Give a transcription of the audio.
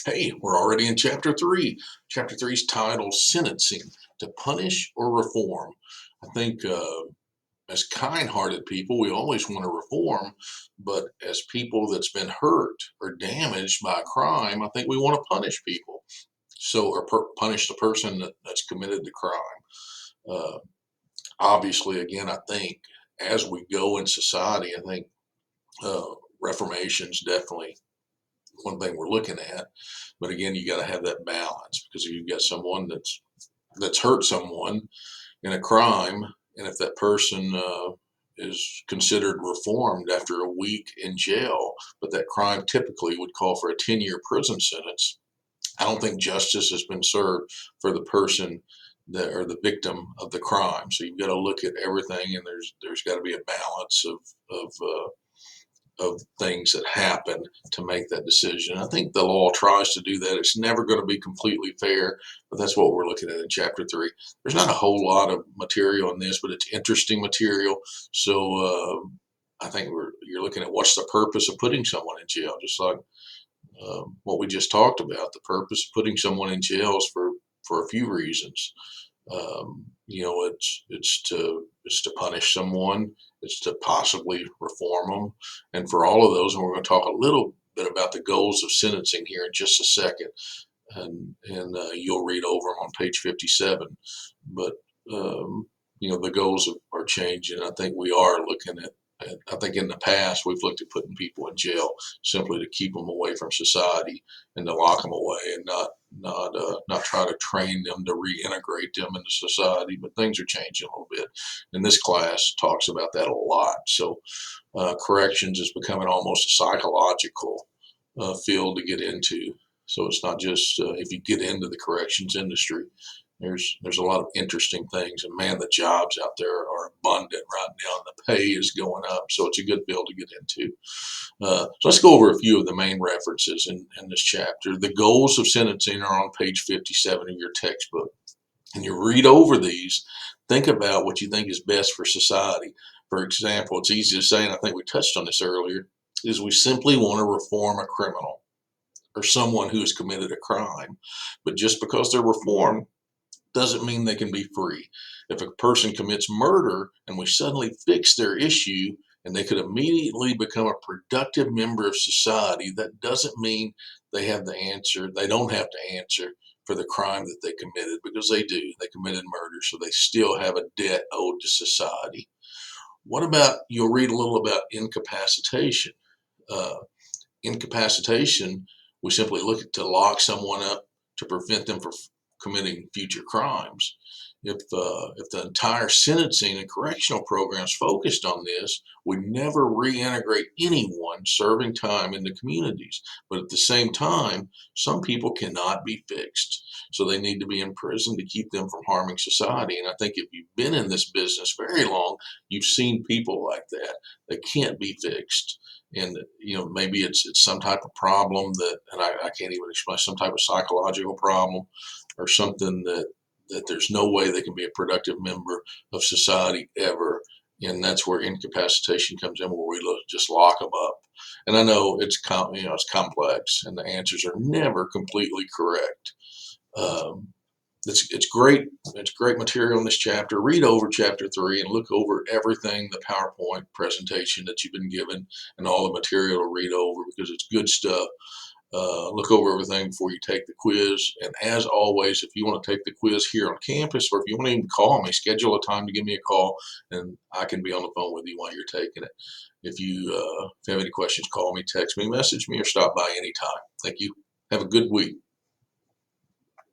Hey, we're already in chapter 3. Chapter 3 is titled Sentencing, to Punish or Reform. I think as kind-hearted people, we always want to reform, but as people that's been hurt or damaged by a crime, I think we want to punish people. So, or punish the person that's committed the crime. Uh, Obviously, again, I think as we go in society, I think uh, reformation's definitely one thing we're looking at. But again, you got to have that balance because if you've got someone that's hurt someone in a crime, and if that person is considered reformed after a week in jail, but that crime typically would call for a 10-year prison sentence, I don't think justice has been served for the person that or the victim of the crime. So you've got to look at everything, and there's got to be a balance of things that happen to make that decision. I think the law tries to do that. It's never going to be completely fair, but that's what we're looking at in chapter 3. There's not a whole lot of material in this, but it's interesting material. So I think you're looking at what's the purpose of putting someone in jail, just like what we just talked about. The purpose of putting someone in jail is for a few reasons. It's to punish someone. It's to possibly reform them, and for all of those, and we're going to talk a little bit about the goals of sentencing here in just a second, and you'll read over them on page 57. But the goals are changing. I think we are looking at. I think in the past we've looked at putting people in jail simply to keep them away from society and to lock them away and not try to train them to reintegrate them into society. But things are changing a little bit, and this class talks about that a lot. So corrections is becoming almost a psychological field to get into. So it's not just if you get into the corrections industry, there's a lot of interesting things, and man, the jobs out there are abundant right now, and the pay is going up. So it's a good field to get into. So let's go over a few of the main references in this chapter. The goals of sentencing are on page 57 of your textbook. And you read over these, think about what you think is best for society. For example, it's easy to say, and I think we touched on this earlier, is we simply want to reform a criminal or someone who has committed a crime. But just because they're reformed doesn't mean they can be free. If a person commits murder and we suddenly fix their issue and they could immediately become a productive member of society, that doesn't mean they have the answer. They don't have to answer for the crime that they committed, because they do. They committed murder, so they still have a debt owed to society. What about, you'll read a little about incapacitation. Uh, Incapacitation, we simply look at to lock someone up to prevent them from committing future crimes. If the entire sentencing and correctional programs focused on this, we never reintegrate anyone serving time into communities. But at the same time, some people cannot be fixed, so they need to be in prison to keep them from harming society. And I think if you've been in this business very long, you've seen people like that that can't be fixed. And maybe it's some type of problem that, and I can't even explain, some type of psychological problem or something that there's no way they can be a productive member of society ever. And that's where incapacitation comes in, where we just lock them up. And I know it's complex, and the answers are never completely correct. Um, it's great. It's great material in this chapter. Read over chapter 3 and look over everything, the PowerPoint presentation that you've been given, and all the material to read over, because it's good stuff. Look over everything before you take the quiz. And as always, if you want to take the quiz here on campus, or if you want to even call me, schedule a time to give me a call, and I can be on the phone with you while you're taking it. If you have any questions, call me, text me, message me, or stop by anytime. Thank you. Have a good week.